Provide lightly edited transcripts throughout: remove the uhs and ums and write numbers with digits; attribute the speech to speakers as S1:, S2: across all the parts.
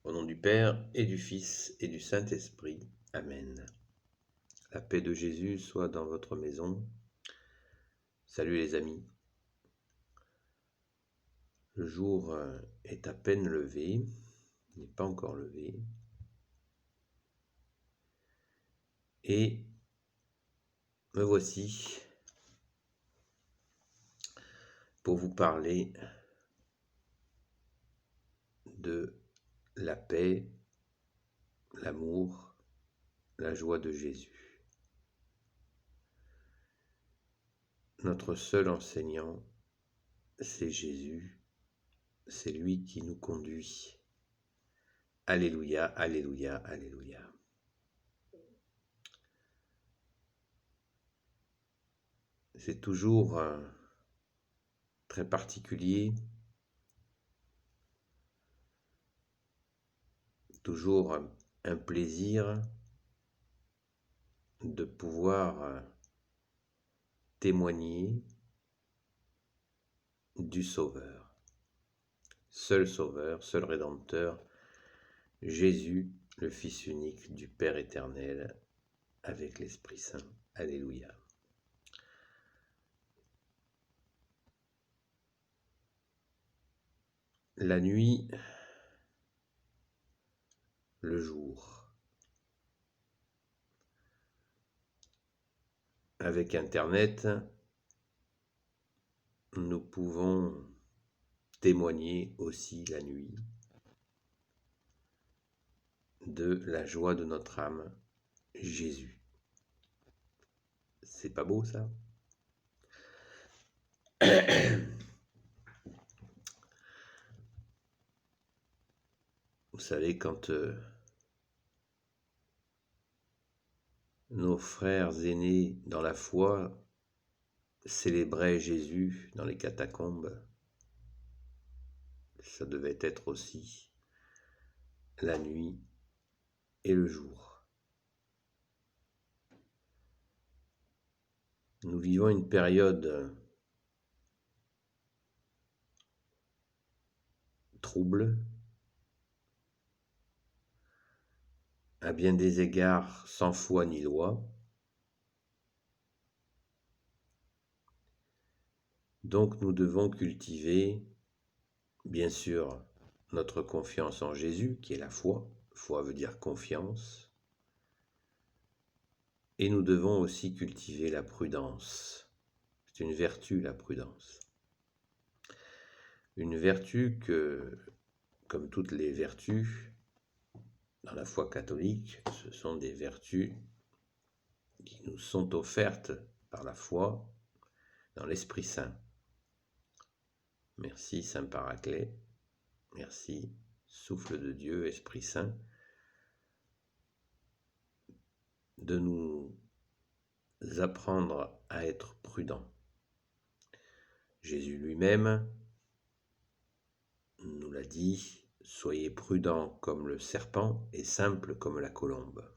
S1: Au nom du Père et du Fils et du Saint-Esprit. Amen. La paix de Jésus soit dans votre maison. Salut les amis. Le jour est à peine levé, il n'est pas encore levé. Et me voici pour vous parler de la paix, l'amour, la joie de Jésus. Notre seul enseignant, c'est Jésus, c'est lui qui nous conduit. Alléluia, alléluia, alléluia. C'est toujours très particulier, toujours un plaisir de pouvoir témoigner du Sauveur, seul Rédempteur, Jésus, le Fils unique du Père éternel, avec l'Esprit Saint. Alléluia. La nuit, le jour. Avec Internet, nous pouvons témoigner aussi la nuit de la joie de notre âme, Jésus. C'est pas beau ça? Vous savez, quand nos frères aînés dans la foi célébraient Jésus dans les catacombes, ça devait être aussi la nuit et le jour. Nous vivons une période trouble, à bien des égards sans foi ni loi. Donc nous devons cultiver, bien sûr, notre confiance en Jésus, qui est la foi. Foi veut dire confiance. Et nous devons aussi cultiver la prudence. C'est une vertu, la prudence. Une vertu que, comme toutes les vertus, dans la foi catholique, ce sont des vertus qui nous sont offertes par la foi dans l'Esprit Saint. Merci Saint Paraclet, merci Souffle de Dieu, Esprit Saint, de nous apprendre à être prudents. Jésus lui-même nous l'a dit, soyez prudents comme le serpent et simples comme la colombe.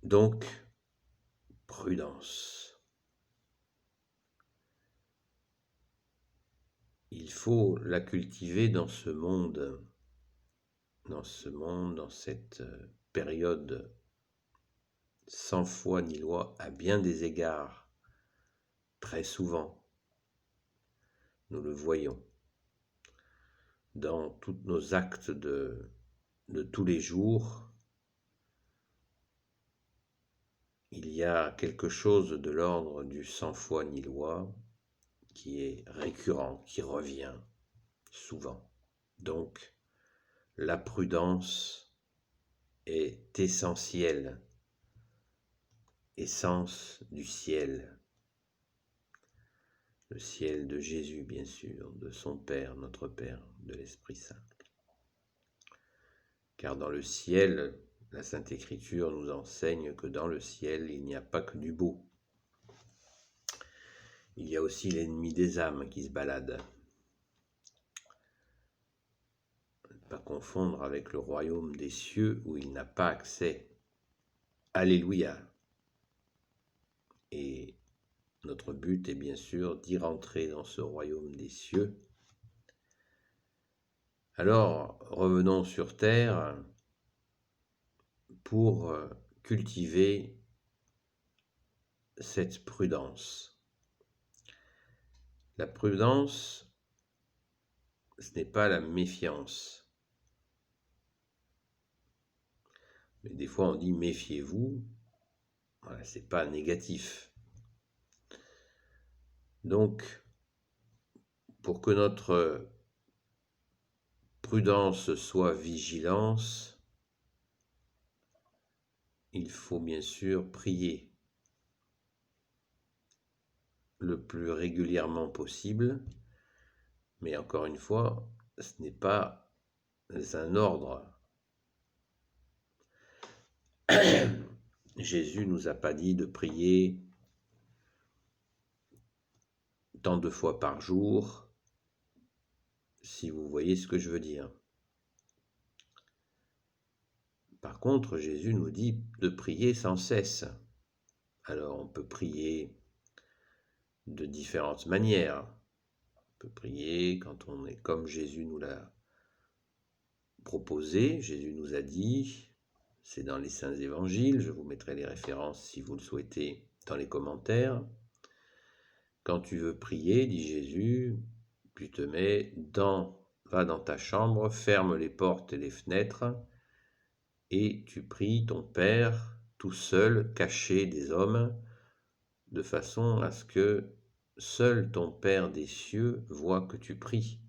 S1: Donc, prudence. Il faut la cultiver dans cette période sans foi ni loi, à bien des égards, très souvent, nous le voyons, dans tous nos actes de tous les jours, il y a quelque chose de l'ordre du sans foi ni loi qui est récurrent, qui revient souvent. Donc, la prudence est essentielle, essence du ciel. Le ciel de Jésus, bien sûr, de son Père, notre Père, de l'Esprit Saint. Car dans le ciel, la Sainte Écriture nous enseigne que dans le ciel, il n'y a pas que du beau. Il y a aussi l'ennemi des âmes qui se balade. Ne pas confondre avec le royaume des cieux où il n'a pas accès. Alléluia. Et notre but est bien sûr d'y rentrer dans ce royaume des cieux Alors, revenons sur Terre pour cultiver cette prudence. La prudence, ce n'est pas la méfiance. Mais des fois, on dit méfiez-vous. Voilà, c'est pas négatif. Donc, pour que notre prudence soit vigilance, il faut bien sûr prier le plus régulièrement possible, mais encore une fois, ce n'est pas un ordre. Jésus nous a pas dit de prier tant de fois par jour, si vous voyez ce que je veux dire. Par contre, Jésus nous dit de prier sans cesse. Alors on peut prier de différentes manières. On peut prier quand on est comme Jésus nous l'a proposé. Jésus nous a dit, c'est dans les Saints Évangiles, je vous mettrai les références si vous le souhaitez dans les commentaires. Quand tu veux prier, dit Jésus, tu te mets va dans ta chambre, ferme les portes et les fenêtres, et tu pries ton Père tout seul, caché des hommes, de façon à ce que seul ton Père des cieux voit que tu pries.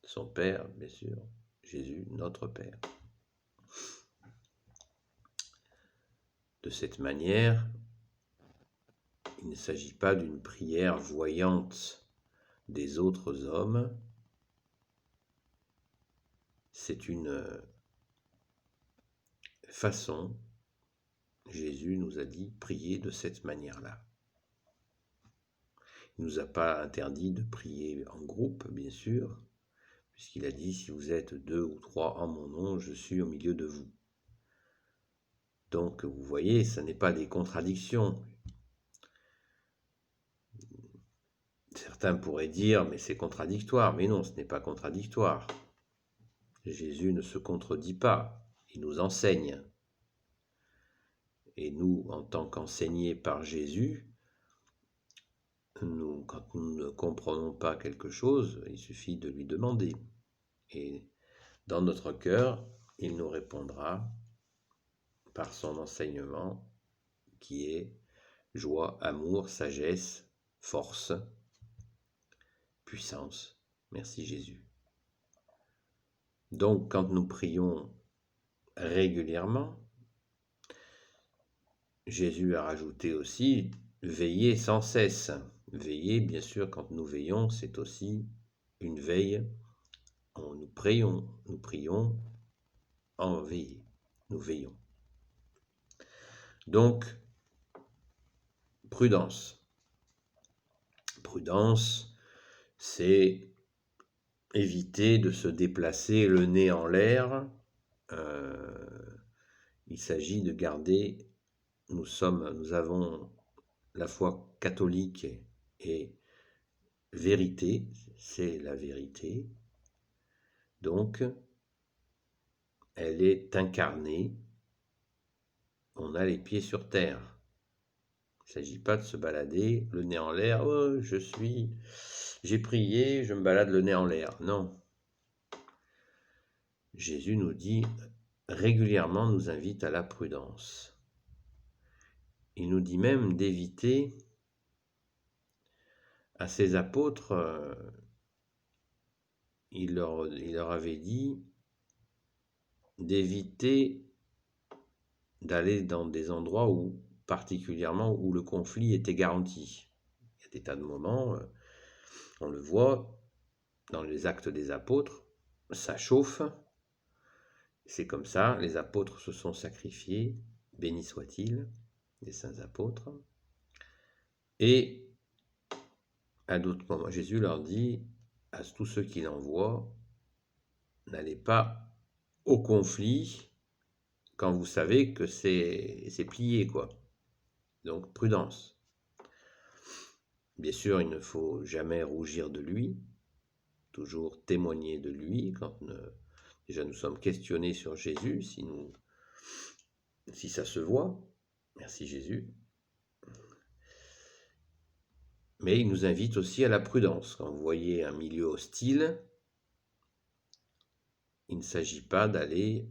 S1: Son Père, bien sûr, Jésus, notre Père. De cette manière, il ne s'agit pas d'une prière voyante des autres hommes, c'est une façon, Jésus nous a dit, prier de cette manière-là. Il ne nous a pas interdit de prier en groupe, bien sûr, puisqu'il a dit, si vous êtes 2 ou 3 en mon nom, je suis au milieu de vous. Donc, vous voyez, ce n'est pas des contradictions. Certains pourraient dire, mais c'est contradictoire. Mais non, ce n'est pas contradictoire. Jésus ne se contredit pas, il nous enseigne. Et nous, en tant qu'enseignés par Jésus, quand nous ne comprenons pas quelque chose, il suffit de lui demander. Et dans notre cœur, il nous répondra par son enseignement qui est joie, amour, sagesse, force, puissance. Merci Jésus. Donc, quand nous prions régulièrement, Jésus a rajouté aussi veiller sans cesse. Veiller, bien sûr, quand nous veillons, c'est aussi une veille. Nous prions en veillée. Nous veillons. Donc, prudence. Prudence, c'est éviter de se déplacer le nez en l'air. Il s'agit de garder, nous avons la foi catholique et vérité, c'est la vérité. Donc, elle est incarnée. On a les pieds sur terre. Il ne s'agit pas de se balader le nez en l'air. Oh, j'ai prié, je me balade le nez en l'air. Non. Jésus nous dit régulièrement, nous invite à la prudence. Il nous dit même d'éviter à ses apôtres, il leur avait dit d'éviter d'aller dans des endroits particulièrement où le conflit était garanti. Il y a des tas de moments, on le voit dans les actes des apôtres, ça chauffe. C'est comme ça, les apôtres se sont sacrifiés, bénis soient-ils, les saints apôtres. Et à d'autres moments, Jésus leur dit à tous ceux qu'il envoie, n'allez pas au conflit quand vous savez que c'est plié, quoi. Donc, prudence. Bien sûr, il ne faut jamais rougir de lui. toujours témoigner de lui quand déjà nous sommes questionnés sur Jésus, si ça se voit. Merci Jésus. Mais il nous invite aussi à la prudence. Quand vous voyez un milieu hostile, il ne s'agit pas d'aller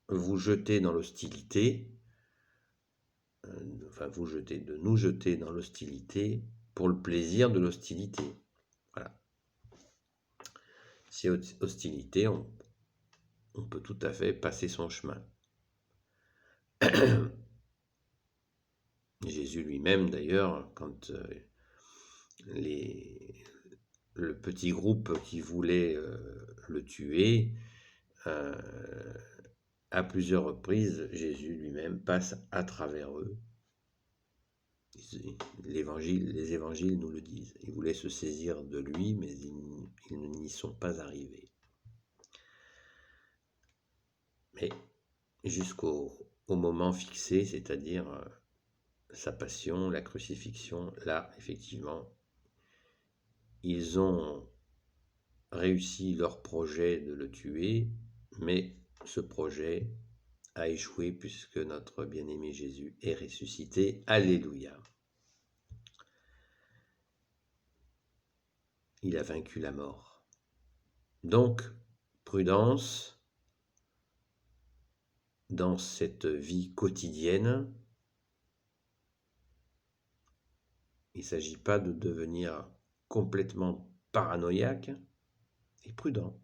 S1: vous jeter dans l'hostilité, de nous jeter dans l'hostilité pour le plaisir de l'hostilité. Voilà. Si hostilité, on peut tout à fait passer son chemin. Jésus lui-même, d'ailleurs, quand le petit groupe qui voulait le tuer, à plusieurs reprises, Jésus lui-même passe à travers eux. Les évangiles nous le disent. Ils voulaient se saisir de lui, mais ils n'y sont pas arrivés. Mais jusqu'au moment fixé, c'est-à-dire sa passion, la crucifixion, là, effectivement, ils ont réussi leur projet de le tuer, mais ce projet a échoué puisque notre bien-aimé Jésus est ressuscité. Alléluia. Il a vaincu la mort. Donc, prudence dans cette vie quotidienne. Il ne s'agit pas de devenir complètement paranoïaque et prudent.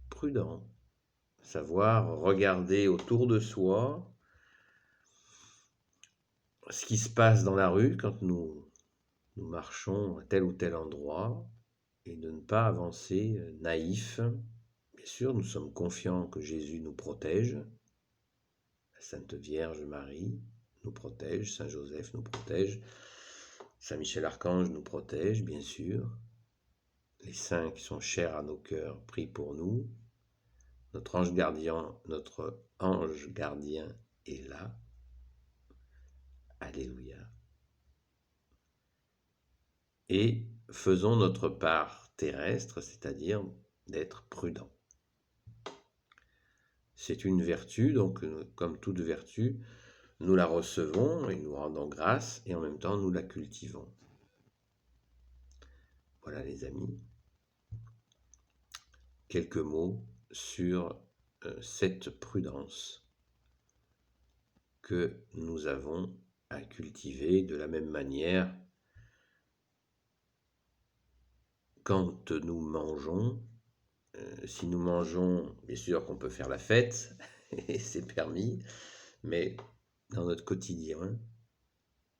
S1: Prudent. Savoir regarder autour de soi ce qui se passe dans la rue quand nous marchons à tel ou tel endroit et de ne pas avancer naïf. Bien sûr, nous sommes confiants que Jésus nous protège. La Sainte Vierge Marie nous protège, Saint Joseph nous protège, Saint Michel Archange nous protège, bien sûr. Les saints qui sont chers à nos cœurs prient pour nous. Notre ange gardien est là. Alléluia. Et faisons notre part terrestre, c'est-à-dire d'être prudent. C'est une vertu, donc comme toute vertu, nous la recevons et nous rendons grâce et en même temps nous la cultivons. Voilà les amis, quelques mots sur cette prudence que nous avons à cultiver de la même manière quand nous mangeons. Si nous mangeons, bien sûr qu'on peut faire la fête, et c'est permis, mais dans notre quotidien,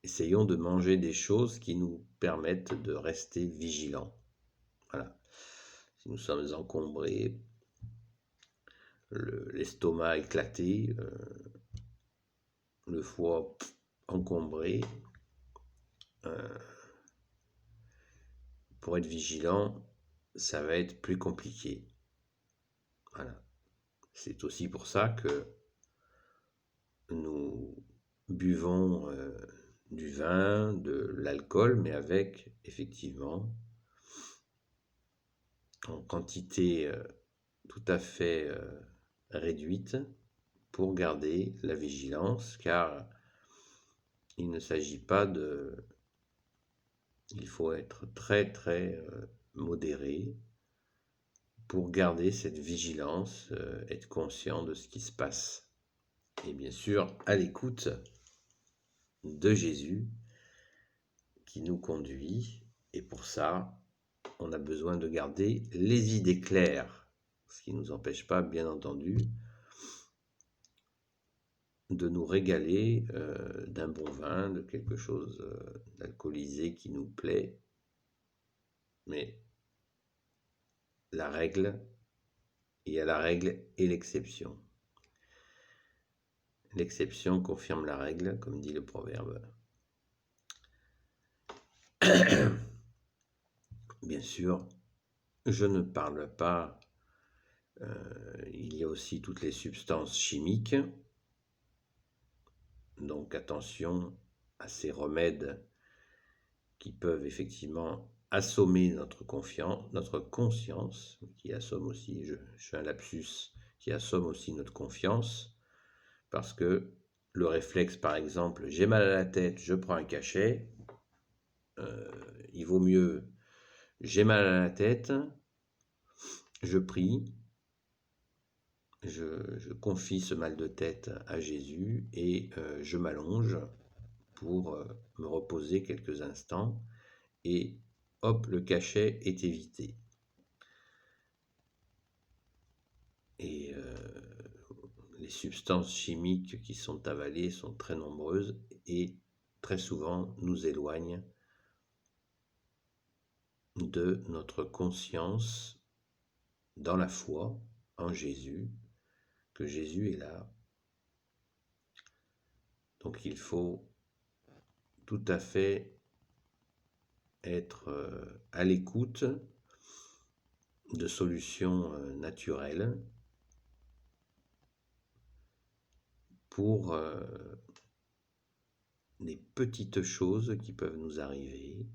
S1: essayons de manger des choses qui nous permettent de rester vigilants. Voilà. Si nous sommes encombrés, l'estomac éclaté, le foie encombré, pour être vigilant, ça va être plus compliqué. Voilà. C'est aussi pour ça que nous buvons du vin, de l'alcool, mais avec effectivement en quantité tout à fait réduite pour garder la vigilance, car il ne s'agit pas de... Il faut être très très modéré pour garder cette vigilance, être conscient de ce qui se passe. Et bien sûr, à l'écoute de Jésus qui nous conduit. Et pour ça, on a besoin de garder les idées claires, ce qui ne nous empêche pas, bien entendu, de nous régaler d'un bon vin, de quelque chose d'alcoolisé qui nous plaît. Mais la règle, il y a la règle et l'exception. L'exception confirme la règle, comme dit le proverbe. Bien sûr, je ne parle pas, il y a aussi toutes les substances chimiques, donc attention à ces remèdes qui peuvent effectivement assommer notre conscience, qui assomme aussi, je fais un lapsus, qui assomme aussi notre confiance, parce que le réflexe, par exemple, j'ai mal à la tête, je prends un cachet, il vaut mieux, j'ai mal à la tête, je prie, je confie ce mal de tête à Jésus et je m'allonge pour me reposer quelques instants et hop, le cachet est évité. Et les substances chimiques qui sont avalées sont très nombreuses et très souvent nous éloignent de notre conscience dans la foi en Jésus, que Jésus est là. Donc il faut tout à fait être à l'écoute de solutions naturelles pour des petites choses qui peuvent nous arriver.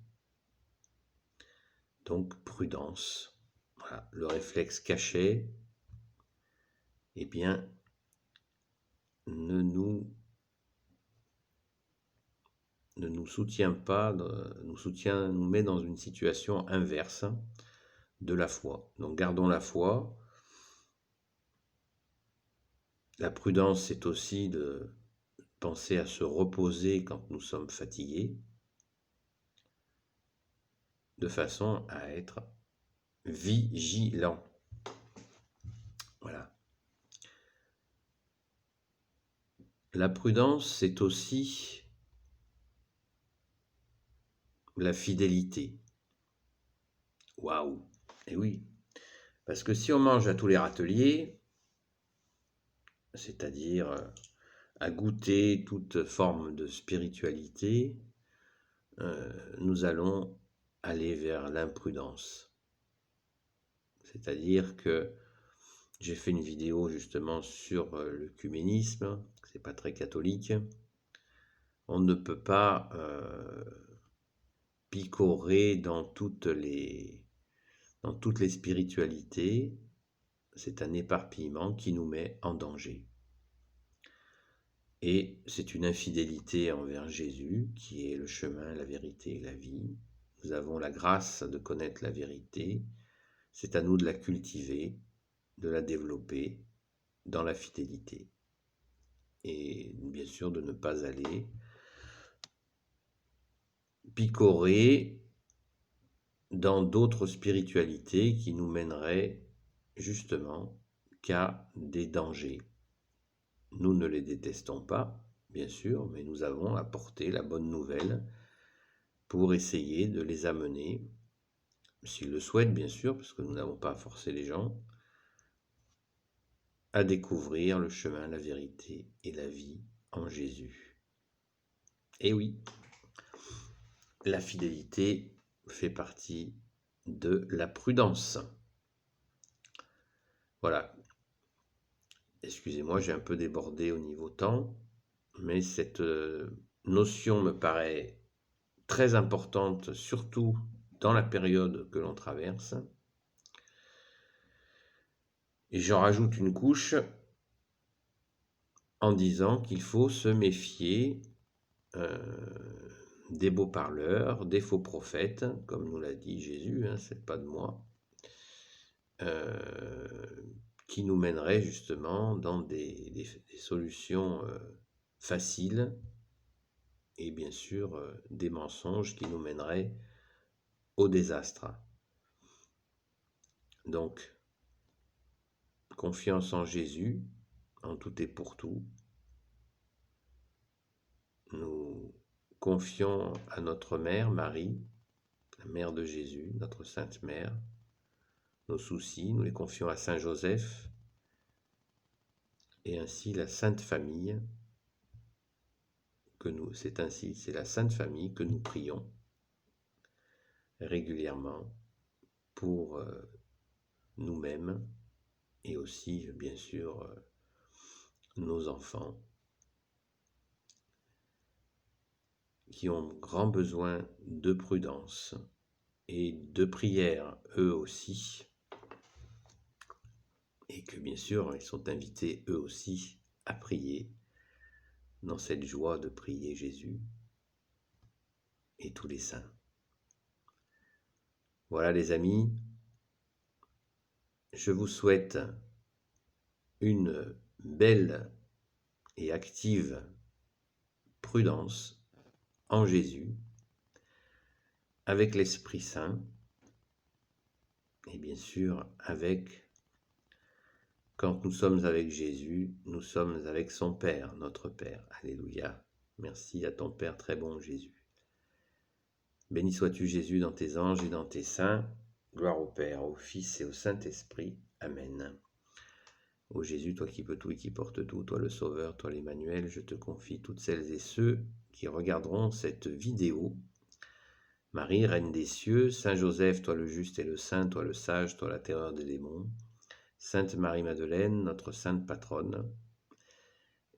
S1: Donc prudence. Voilà, le réflexe caché, eh bien, ne nous soutient pas, nous met dans une situation inverse de la foi. Donc gardons la foi. La prudence, c'est aussi de penser à se reposer quand nous sommes fatigués, de façon à être vigilant. Voilà. La prudence, c'est aussi la fidélité. Waouh! Et oui, parce que si on mange à tous les râteliers, c'est-à-dire à goûter toute forme de spiritualité, nous allons aller vers l'imprudence. C'est-à-dire que j'ai fait une vidéo justement sur l'œcuménisme, c'est pas très catholique. On ne peut pas picorer dans toutes les spiritualités. C'est un éparpillement qui nous met en danger. Et c'est une infidélité envers Jésus, qui est le chemin, la vérité et la vie. Nous avons la grâce de connaître la vérité. C'est à nous de la cultiver, de la développer dans la fidélité. Et bien sûr de ne pas aller picorer dans d'autres spiritualités qui nous mèneraient justement qu'à des dangers. Nous ne les détestons pas, bien sûr, mais nous avons apporté la bonne nouvelle pour essayer de les amener, s'ils le souhaitent bien sûr, parce que nous n'avons pas forcé les gens, à découvrir le chemin, la vérité et la vie en Jésus. Et oui, la fidélité fait partie de la prudence. Voilà. Excusez-moi, j'ai un peu débordé au niveau temps, mais cette notion me paraît très importante, surtout dans la période que l'on traverse. Et j'en rajoute une couche en disant qu'il faut se méfier des beaux parleurs, des faux prophètes, comme nous l'a dit Jésus, c'est pas de moi, qui nous mèneraient justement dans des solutions faciles et bien sûr des mensonges qui nous mèneraient au désastre. Donc, confiance en Jésus, en tout et pour tout. Nous confions à notre mère, Marie, la mère de Jésus, notre Sainte Mère, nos soucis, nous les confions à Saint Joseph, et ainsi la Sainte Famille, c'est la Sainte Famille que nous prions régulièrement pour nous-mêmes et aussi, bien sûr, nos enfants qui ont grand besoin de prudence et de prière eux aussi, et que bien sûr ils sont invités eux aussi à prier dans cette joie de prier Jésus et tous les saints. Voilà les amis, je vous souhaite une belle et active prudence en Jésus, avec l'Esprit Saint, et bien sûr avec, quand nous sommes avec Jésus, nous sommes avec son Père, notre Père. Alléluia. Merci à ton Père très bon Jésus. Béni sois-tu Jésus dans tes anges et dans tes saints. Gloire au Père, au Fils et au Saint-Esprit. Amen. Ô Jésus, toi qui peux tout et qui portes tout, toi le Sauveur, toi l'Emmanuel, je te confie toutes celles et ceux qui regarderont cette vidéo. Marie, Reine des cieux, Saint Joseph, toi le juste et le saint, toi le sage, toi la terreur des démons, Sainte Marie-Madeleine, notre sainte patronne,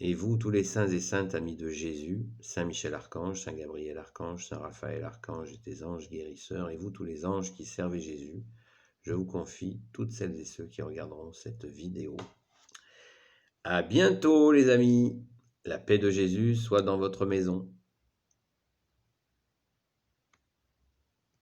S1: et vous, tous les saints et saintes amis de Jésus, Saint Michel Archange, Saint Gabriel Archange, Saint Raphaël Archange et des anges guérisseurs, et vous, tous les anges qui servent Jésus, je vous confie toutes celles et ceux qui regarderont cette vidéo. À bientôt les amis, la paix de Jésus soit dans votre maison.